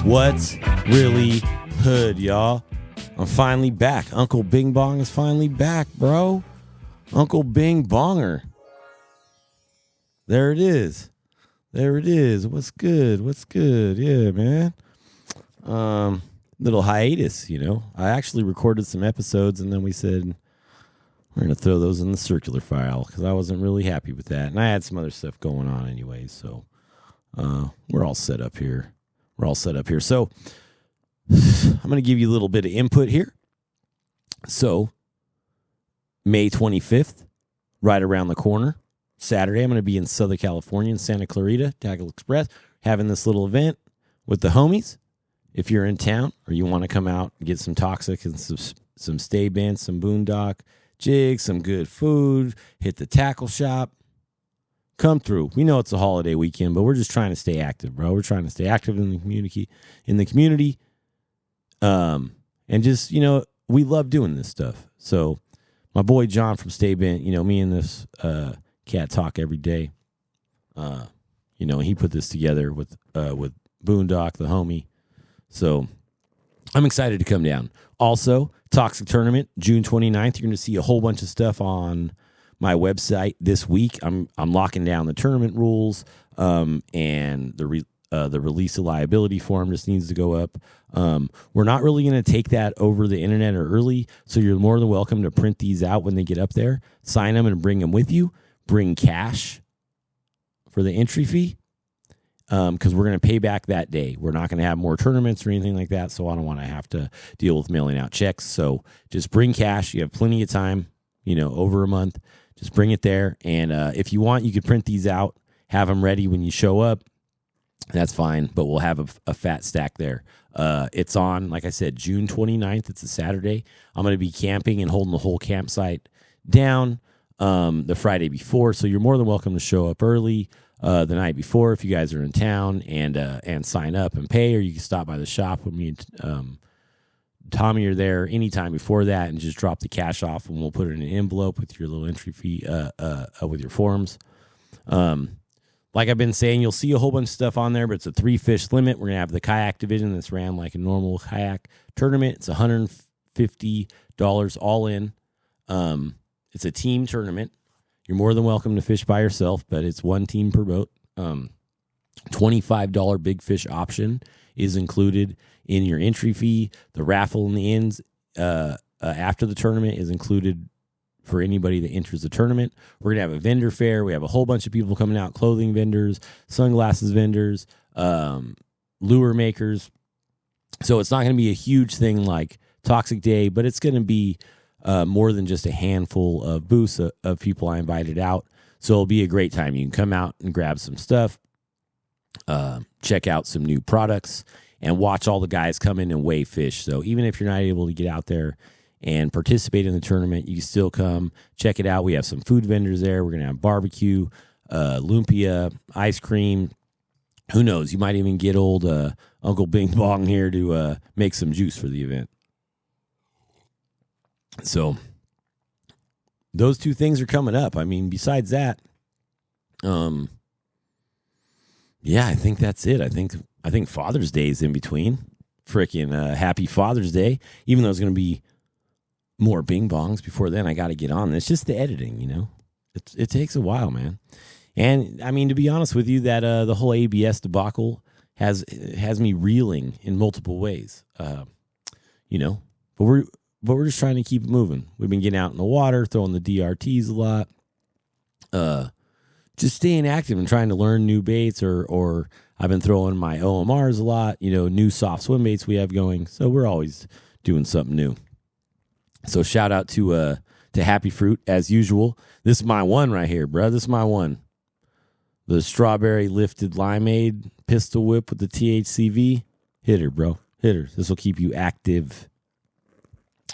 What's really hood, y'all? I'm finally back. Uncle Bing Bong is finally back, bro. Uncle Bing Bonger. There it is. There it is. What's good? What's good? Yeah, man. Little hiatus, you know. I actually recorded some episodes and then we said we're going to throw those in the circular file because I wasn't really happy with that. And I had some other stuff going on anyways, so we're all set up here. So I'm going to give you a little bit of input here. So May 25th, right around the corner, Saturday, I'm going to be in Southern California in Santa Clarita, Tackle Express, having this little event with the homies. If you're in town or you want to come out and get some toxic and some stay bands, some boondock jigs, some good food, hit the tackle shop, come through. We know it's a holiday weekend, but we're just trying to stay active, bro. We're trying to stay active in the community. And just, you know, we love doing this stuff. So my boy John from Stay Bent, you know, me and this cat talk every day. You know, he put this together with Boondock, the homie. So I'm excited to come down. Also, Toxic Tournament, June 29th. You're going to see a whole bunch of stuff on my website this week. I'm locking down the tournament rules, and the release of liability form just needs to go up. We're not really going to take that over the internet or early, so you're more than welcome to print these out when they get up there. Sign them and bring them with you. Bring cash for the entry fee, because we're going to pay back that day. We're not going to have more tournaments or anything like that, so I don't want to have to deal with mailing out checks. So just bring cash. You have plenty of time, you know, over a month. Just bring it there, and if you want, you could print these out, have them ready when you show up. That's fine, but we'll have a fat stack there. It's on, like I said, June 29th. It's a Saturday. I'm going to be camping and holding the whole campsite down the Friday before, so you're more than welcome to show up early the night before if you guys are in town and sign up and pay, or you can stop by the shop with me and Tommy are there anytime before that and just drop the cash off, and we'll put it in an envelope with your little entry fee with your forms. Like I've been saying, you'll see a whole bunch of stuff on there, but it's a 3-fish limit. We're going to have the kayak division that's ran like a normal kayak tournament. It's $150 all in. It's a team tournament. You're more than welcome to fish by yourself, but it's one team per boat. $25 big fish option is included in your entry fee. The raffle in the ends after the tournament is included for anybody that enters the tournament. We're going to have a vendor fair. We have a whole bunch of people coming out, clothing vendors, sunglasses vendors, lure makers. So it's not going to be a huge thing like Toxic Day, but it's going to be more than just a handful of booths of people I invited out. So it'll be a great time. You can come out and grab some stuff, check out some new products, and watch all the guys come in and weigh fish. So even if you're not able to get out there and participate in the tournament, you can still come check it out. We have some food vendors there. We're going to have barbecue, lumpia, ice cream. Who knows? You might even get old Uncle Bing Bong here to make some juice for the event. So those two things are coming up. I mean, besides that, yeah, I think that's it. I think Father's Day is in between. Freaking happy Father's Day. Even though it's going to be more Bing Bongs before then, I got to get on this. Just the editing, you know. It takes a while, man. And I mean, to be honest with you, that the whole ABS debacle has me reeling in multiple ways. You know, but we're just trying to keep it moving. We've been getting out in the water, throwing the DRTs a lot. Just staying active and trying to learn new baits, or I've been throwing my OMRs a lot, you know, new soft swim baits we have going. So we're always doing something new. So shout out to Happy Fruit as usual. This is my one right here, bro. This is my one. The strawberry lifted limeade pistol whip with the THCV. Hit her, bro. Hit her. This will keep you active.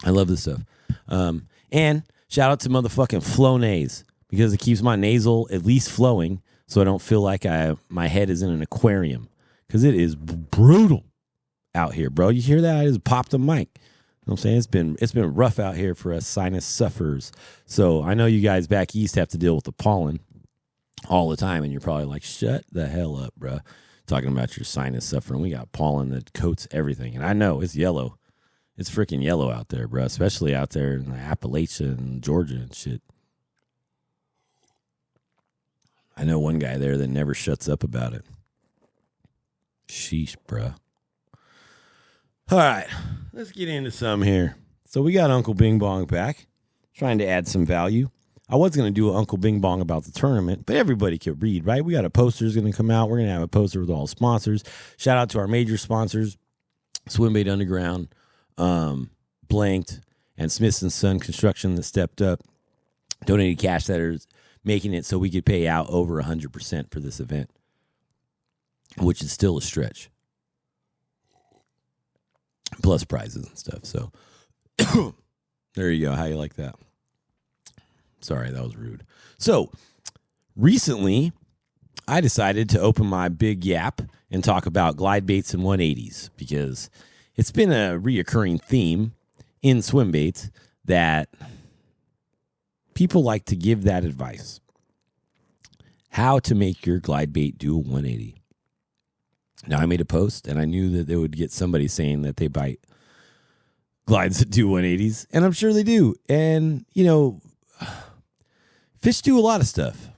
I love this stuff. And shout out to motherfucking Flonase, because it keeps my nasal at least flowing so I don't feel like my head is in an aquarium, because it is brutal out here, bro. You hear that? I just popped a mic. You know what I'm saying? It's been rough out here for us sinus sufferers. So I know you guys back east have to deal with the pollen all the time, and you're probably like, shut the hell up, bro. talking about your sinus suffering. We got pollen that coats everything. And I know it's yellow. It's freaking yellow out there, bro, especially out there in Appalachia and Georgia and shit. I know one guy there that never shuts up about it. Sheesh, bro. All right, let's get into some here. So we got Uncle Bing Bong back, trying to add some value. I was going to do an Uncle Bing Bong about the tournament, but everybody could read, right? We got a poster that's going to come out. We're going to have a poster with all sponsors. Shout out to our major sponsors, Swimbait Underground, Blanked, and Smith & Son Construction that stepped up, donated cash that are making it so we could pay out over 100% for this event, which is still a stretch. Plus prizes and stuff. So there you go. How you like that? Sorry, that was rude. So recently, I decided to open my big yap and talk about glide baits and 180s because it's been a reoccurring theme in swim baits that people like to give that advice. How to make your glide bait do a 180. Now, I made a post, and I knew that they would get somebody saying that they bite glides that do 180s, and I'm sure they do. And, you know, fish do a lot of stuff.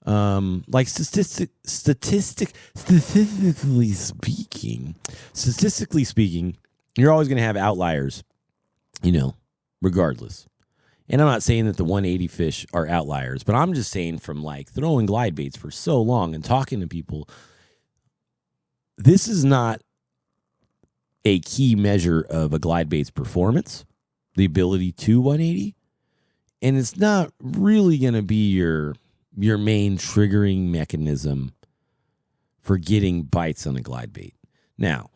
Like statistically speaking, you're always going to have outliers, you know, regardless. And I'm not saying that the 180 fish are outliers, but I'm just saying from like throwing glide baits for so long and talking to people, this is not a key measure of a glide bait's performance, the ability to 180. And it's not really going to be your main triggering mechanism for getting bites on a glide bait. Now,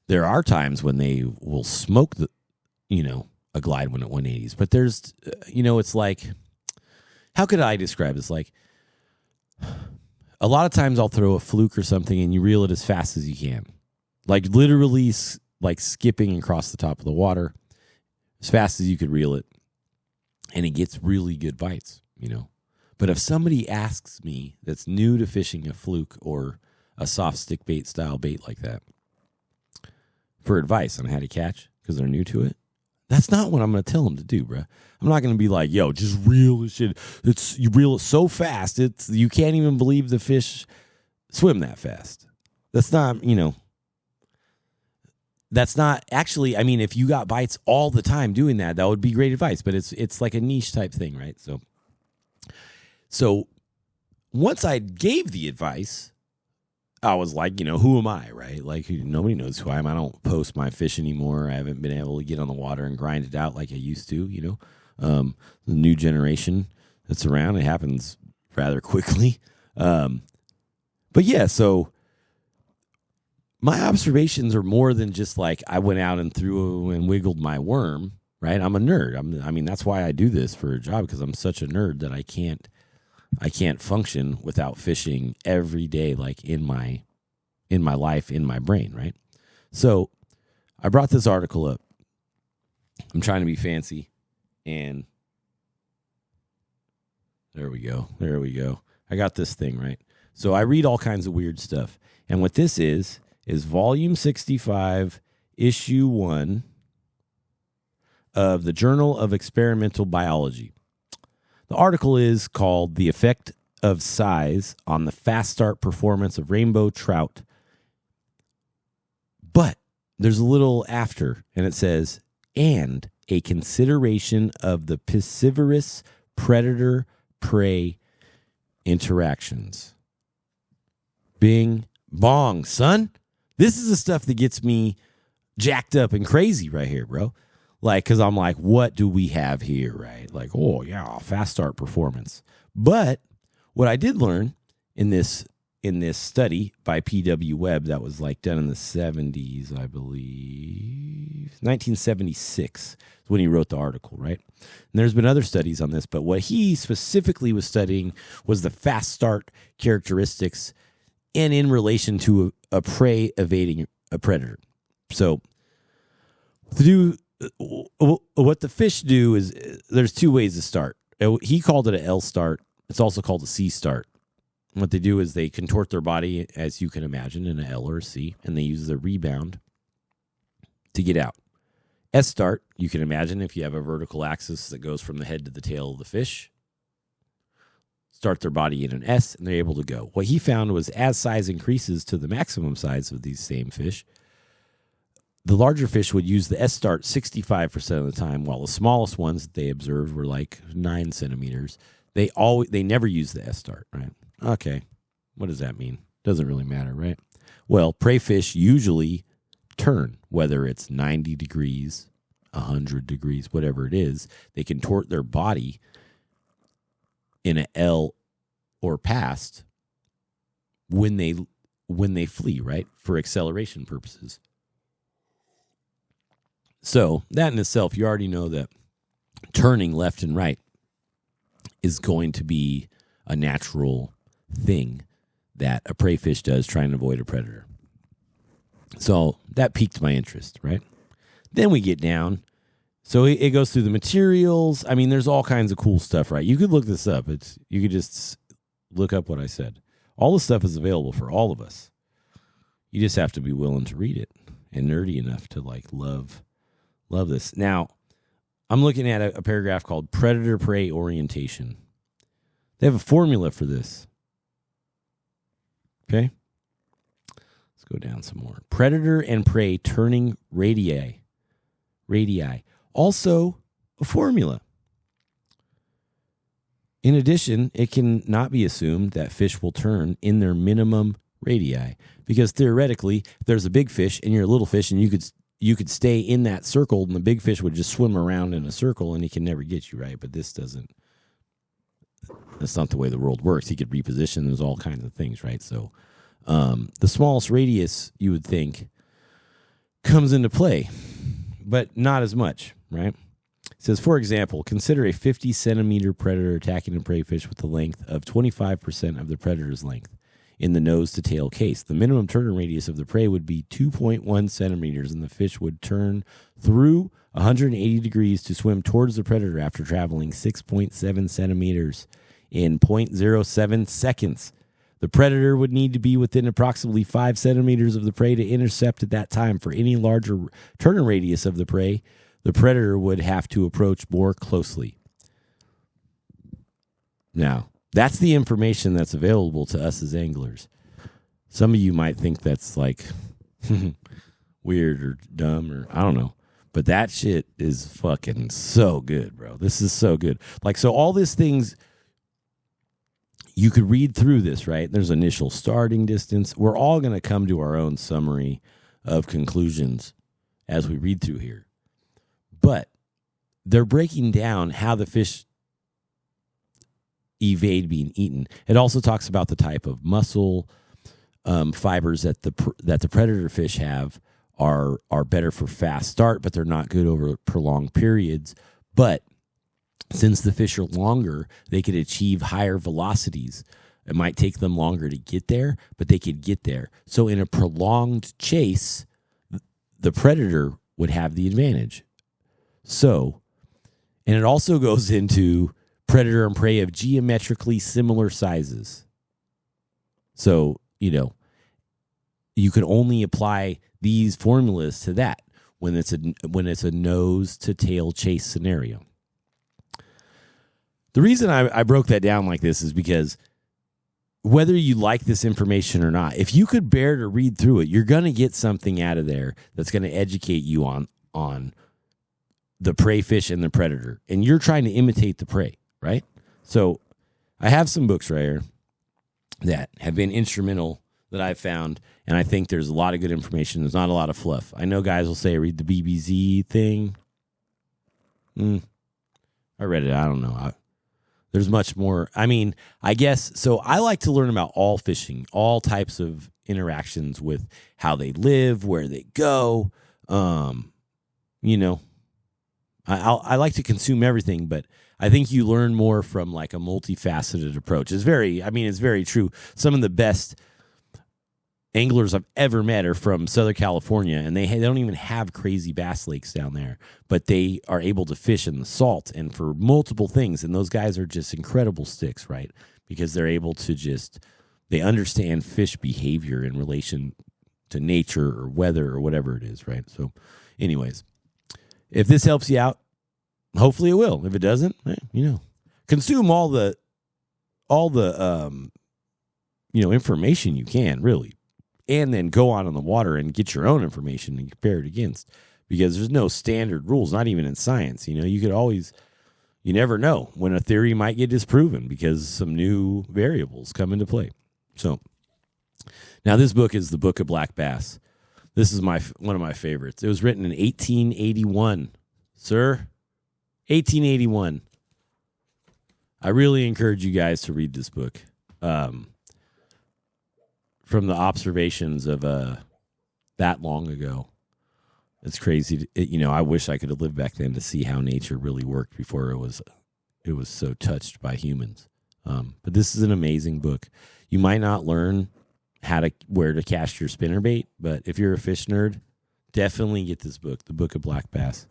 there are times when they will smoke a glide when at 180s, but there's, it's like, how could I describe this? Like, a lot of times I'll throw a fluke or something and you reel it as fast as you can. Like literally like skipping across the top of the water as fast as you could reel it. And it gets really good bites, But if somebody asks me that's new to fishing a fluke or a soft stick bait style bait like that for advice on how to catch because they're new to it, that's not what I'm going to tell them to do, bro. I'm not going to be like, yo, just reel this shit. You reel it so fast, you can't even believe the fish swim that fast. That's not, that's not actually, I mean, if you got bites all the time doing that, that would be great advice, but it's like a niche type thing, right? So once I gave the advice, I was like, who am I, right? Like, nobody knows who I am. I don't post my fish anymore. I haven't been able to get on the water and grind it out like I used to, The new generation that's around, it happens rather quickly. But yeah, so my observations are more than just like I went out and threw and wiggled my worm, right? I'm a nerd. That's why I do this for a job, because I'm such a nerd that I can't function without fishing every day, like in my life, in my brain, right? So I brought this article up. I'm trying to be fancy, and there we go. I got this thing, right? So I read all kinds of weird stuff. And what this is volume 65, issue 1 of the Journal of Experimental Biology. The article is called "The Effect of Size on the Fast Start Performance of Rainbow Trout." But there's a little after, and it says, "and a consideration of the piscivorous predator-prey interactions." Bing, bong, son. This is the stuff that gets me jacked up and crazy right here, bro. Like, because I'm like, what do we have here, right? Like, oh, yeah, fast start performance. But what I did learn in this study by P.W. Webb that was like done in the 70s, I believe, 1976 is when he wrote the article, right? And there's been other studies on this, but what he specifically was studying was the fast start characteristics and in relation to a prey evading a predator. So what the fish do is there's two ways to start. He called it an L start. It's also called a C start. what they do is they contort their body, as you can imagine, in an L or a C, and they use the rebound to get out. S start, you can imagine if you have a vertical axis that goes from the head to the tail of the fish, start their body in an S, and they're able to go. What he found was as size increases to the maximum size of these same fish, the larger fish would use the S start 65% of the time, while the smallest ones that they observed were like 9 centimeters. They never use the S start, right? Okay, what does that mean? Doesn't really matter, right? Well, prey fish usually turn, whether it's 90 degrees, 100 degrees, whatever it is. They contort their body in an L or past when they flee, right? For acceleration purposes. So that in itself, you already know that turning left and right is going to be a natural thing that a prey fish does trying to avoid a predator. So that piqued my interest, right? Then we get down. So it goes through the materials. I mean, there's all kinds of cool stuff, right? You could look this up. You could just look up what I said. All the stuff is available for all of us. You just have to be willing to read it and nerdy enough to like love this. Now, I'm looking at a paragraph called Predator-Prey Orientation. They have a formula for this. Okay? Let's go down some more. Predator and prey turning radii. Also a formula. In addition, it can not be assumed that fish will turn in their minimum radii, because theoretically, if there's a big fish and you're a little fish and you could stay in that circle and the big fish would just swim around in a circle and he can never get you, right? But that's not the way the world works. He could reposition. There's all kinds of things, right? So the smallest radius, you would think, comes into play, but not as much, right? It says, for example, consider a 50-centimeter predator attacking a prey fish with a length of 25% of the predator's length in the nose-to-tail case. The minimum turn radius of the prey would be 2.1 centimeters, and the fish would turn through 180 degrees to swim towards the predator after traveling 6.7 centimeters in 0.07 seconds. The predator would need to be within approximately 5 centimeters of the prey to intercept at that time. For any larger turn radius of the prey, the predator would have to approach more closely. Now, that's the information that's available to us as anglers. Some of you might think that's like weird or dumb or I don't know. But that shit is fucking so good, bro. This is so good. Like, so all these things, you could read through this, right? There's initial starting distance. We're all going to come to our own summary of conclusions as we read through here. But they're breaking down how the fish evade being eaten. It also talks about the type of muscle fibers that the predator fish have are better for fast start, but they're not good over prolonged periods. But since the fish are longer, they could achieve higher velocities. It might take them longer to get there, but they could get there. So in a prolonged chase, the predator would have the advantage. So, and it also goes into predator and prey of geometrically similar sizes. So, you could only apply these formulas to that when it's a nose to tail chase scenario. The reason I broke that down like this is because whether you like this information or not, if you could bear to read through it, you're going to get something out of there that's going to educate you on the prey fish and the predator. And you're trying to imitate the prey, right? So I have some books right here that have been instrumental that I've found, and I think there's a lot of good information. There's not a lot of fluff. I know guys will say, read the BBZ thing. I read it. I don't know. There's much more. I mean, I guess, so I like to learn about all fishing, all types of interactions with how they live, where they go. I like to consume everything, but I think you learn more from like a multifaceted approach. It's very true. Some of the best anglers I've ever met are from Southern California, and they don't even have crazy bass lakes down there, but they are able to fish in the salt and for multiple things. And those guys are just incredible sticks, right? Because they're able to just They understand fish behavior in relation to nature or weather or whatever it is, right? So, anyways, if this helps you out, hopefully it will. If it doesn't, consume all the information you can, really, and then go out on the water and get your own information and compare it against, because there's no standard rules, not even in science. You never know when a theory might get disproven because some new variables come into play. So now this book is the Book of Black Bass. This is one of my favorites. It was written in 1881, sir. 1881. I really encourage you guys to read this book. From the observations of that long ago. It's crazy. I wish I could have lived back then to see how nature really worked before it was so touched by humans. But this is an amazing book. You might not learn where to cast your spinnerbait, but if you're a fish nerd, definitely get this book, The Book of Black Bass.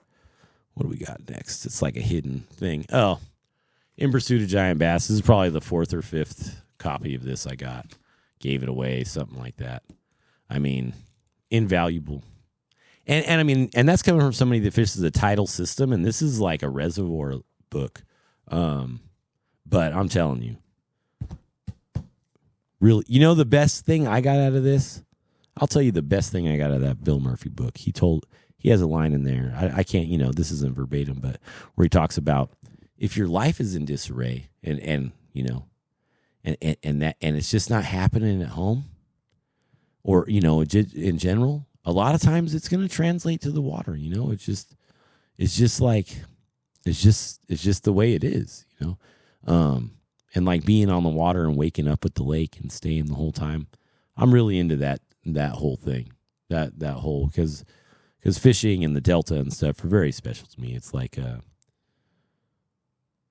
What do we got next? It's like a hidden thing. Oh, In Pursuit of Giant Bass. This is probably the 4th or 5th copy of this I got. Gave it away, something like that. I mean, invaluable. And that's coming from somebody that fishes a tidal system, and this is like a reservoir book. But I'm telling you, really, the best thing I got out of this? I'll tell you the best thing I got out of that Bill Murphy book. He has a line in there. I can't, this isn't verbatim, but where he talks about if your life is in disarray and it's just not happening at home or, in general, a lot of times it's going to translate to the water. It's just the way it is, and like being on the water and waking up at the lake and staying the whole time. I'm really into that whole thing, that whole, because fishing in the Delta and stuff are very special to me. It's like,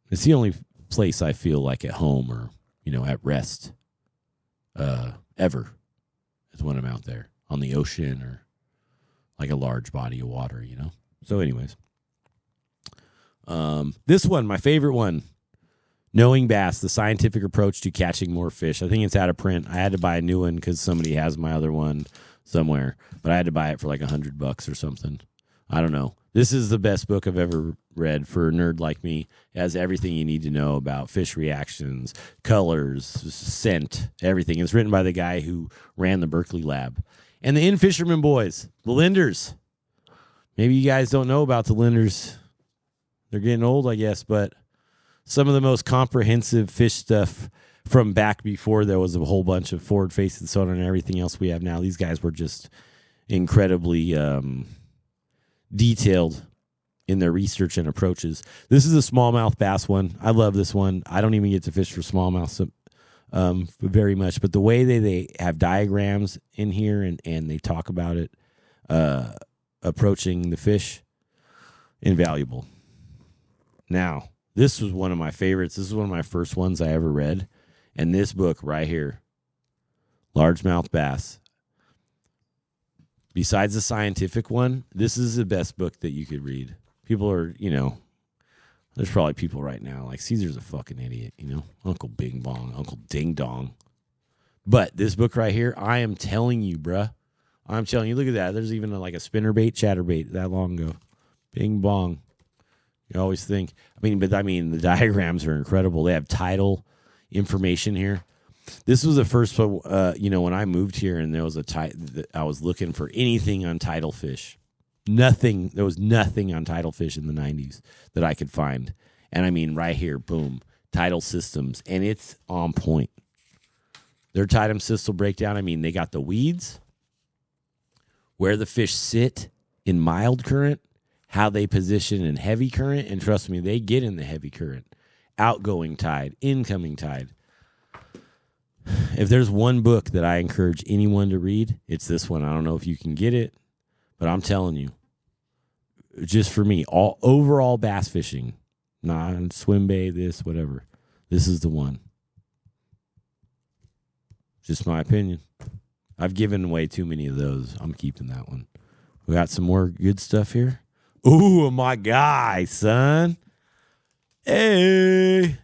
it's the only place I feel like at home or, at rest, ever, is when I'm out there on the ocean or like a large body of water, So anyways, this one, my favorite one, Knowing Bass, The Scientific Approach to Catching More Fish. I think it's out of print. I had to buy a new one because somebody has my other one somewhere, but I had to buy it for like $100 or something. I don't know. This is the best book I've ever read for a nerd like me. It has everything you need to know about fish reactions, colors, scent, everything. It's written by the guy who ran the Berkeley lab. And the In-Fisherman boys, the Linders. Maybe you guys don't know about the Linders. They're getting old, I guess, but some of the most comprehensive fish stuff from back before there was a whole bunch of forward-facing sonar and everything else we have now. These guys were just incredibly detailed in their research and approaches. This is a smallmouth bass one. I love this one. I don't even get to fish for smallmouth very much, but the way they have diagrams in here and they talk about it, approaching the fish, invaluable. Now, this was one of my favorites. This is one of my first ones I ever read. And this book right here, Largemouth Bass. Besides the scientific one, this is the best book that you could read. People are, there's probably people right now like Caesar's a fucking idiot, Uncle Bing Bong, Uncle Ding Dong. But this book right here, I am telling you, bruh. I'm telling you, look at that. There's even like a spinnerbait, chatterbait that long ago. Bing Bong. You always think, the diagrams are incredible. They have tidal information here. This was the first, when I moved here and there was I was looking for anything on tidal fish. Nothing. There was nothing on tidal fish in the 90s that I could find. And right here, boom, tidal systems. And it's on point. Their tidal system breakdown, they got the weeds, where the fish sit in mild current, how they position in heavy current, and trust me, they get in the heavy current. Outgoing tide, incoming tide. If there's one book that I encourage anyone to read, it's this one. I don't know if you can get it, but I'm telling you, just for me, all overall bass fishing, not swim bait, this, whatever, this is the one. Just my opinion. I've given away too many of those. I'm keeping that one. We got some more good stuff here. Ooh, my guy, son. Hey.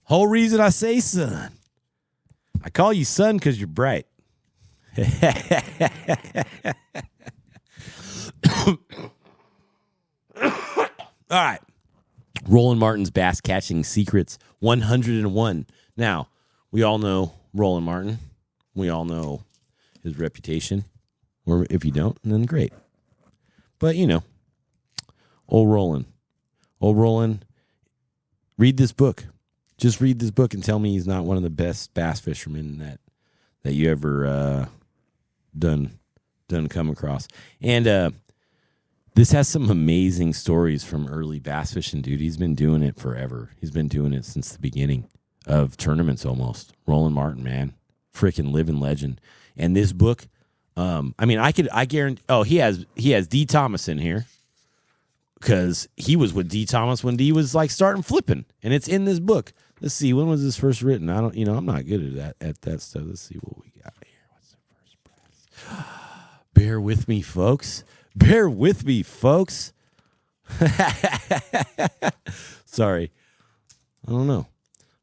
Whole reason I say son. I call you son because you're bright. All right. Roland Martin's Bass Catching Secrets 101. Now, we all know Roland Martin. We all know his reputation. Or if you don't, then great. But, you know, old Roland, read this book. Just read this book and tell me he's not one of the best bass fishermen that you ever done come across. And this has some amazing stories from early bass fishing, dude. He's been doing it forever. He's been doing it since the beginning of tournaments almost. Roland Martin, man. Freaking living legend. And this book, I guarantee, he has D. Thomas in here because he was with D. Thomas when D was like starting flipping, and it's in this book. Let's see, when was this first written? I'm not good at that stuff. Let's see what we got here. What's the first press? Bear with me, folks. Sorry. I don't know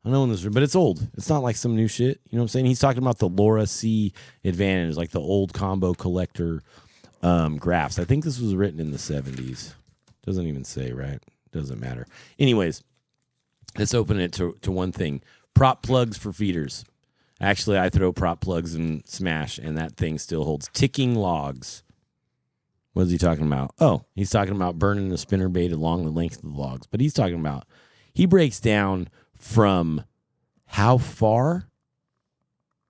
when this, but it's old. It's not like some new shit. You know what I'm saying? He's talking about the Laura C Advantage, like the old combo collector graphs. I think this was written in the 70s. Doesn't even say, right? Doesn't matter. Anyways, let's open it to one thing. Prop plugs for feeders. Actually, I throw prop plugs in Smash, and that thing still holds. Ticking logs. What is he talking about? Oh, he's talking about burning the spinnerbait along the length of the logs. But he's talking about, he breaks down from how far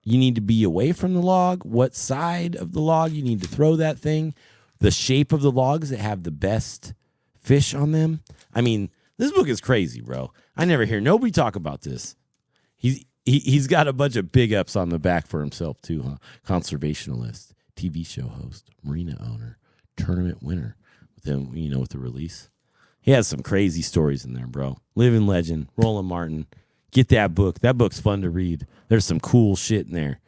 you need to be away from the log, what side of the log you need to throw that thing, the shape of the logs that have the best fish on them. I mean, this book is crazy, bro. I never hear nobody talk about this. He's got a bunch of big ups on the back for himself too, huh? Conservationalist, TV show host, marina owner, tournament winner with him, with the release. He has some crazy stories in there, bro. Living legend, Roland Martin. Get that book. That book's fun to read. There's some cool shit in there.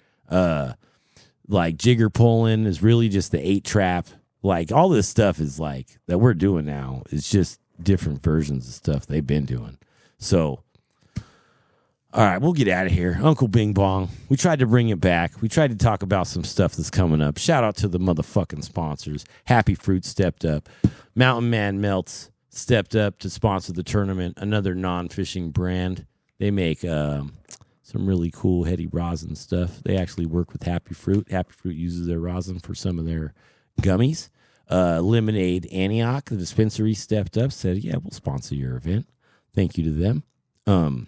Like jigger pulling is really just the 8-trap. Like all this stuff is like that we're doing now is just different versions of stuff they've been doing. So, all right, we'll get out of here. Uncle Bing Bong. We tried to bring it back. We tried to talk about some stuff that's coming up. Shout out to the motherfucking sponsors. Happy Fruit stepped up. Mountain Man Melts stepped up to sponsor the tournament. Another non-fishing brand. They make some really cool heady rosin stuff. They actually work with Happy Fruit. Happy Fruit uses their rosin for some of their gummies. Lemonade Antioch, the dispensary, stepped up, said, yeah, we'll sponsor your event. Thank you to them. And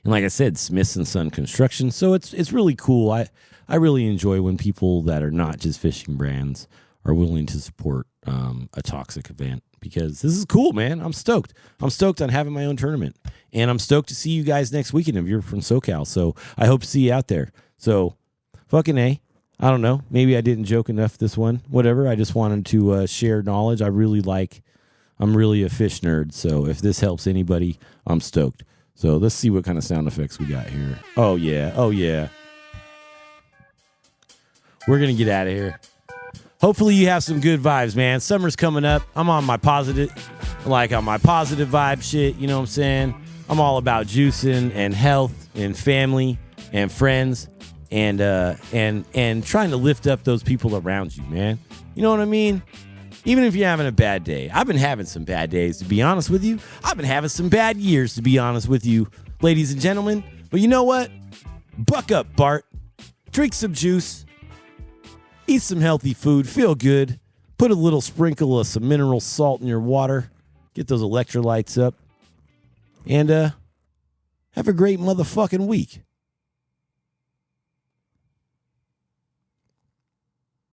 like I said, Smith & Son Construction. So it's really cool. I really enjoy when people that are not just fishing brands are willing to support a toxic event, because this is cool, man. I'm stoked. I'm stoked on having my own tournament. And I'm stoked to see you guys next weekend if you're from SoCal. So I hope to see you out there. So fucking A. I don't know. Maybe I didn't joke enough this one. Whatever. I just wanted to share knowledge. I'm really a fish nerd. So if this helps anybody, I'm stoked. So let's see what kind of sound effects we got here. Oh, yeah. Oh, yeah. We're going to get out of here. Hopefully you have some good vibes, man. Summer's coming up. I'm on my positive vibe shit. You know what I'm saying? I'm all about juicing and health and family and friends and trying to lift up those people around you, man. You know what I mean? Even if you're having a bad day. I've been having some bad days, to be honest with you. I've been having some bad years, to be honest with you, ladies and gentlemen. But you know what? Buck up, Bart. Drink some juice. Eat some healthy food. Feel good. Put a little sprinkle of some mineral salt in your water. Get those electrolytes up. And have a great motherfucking week.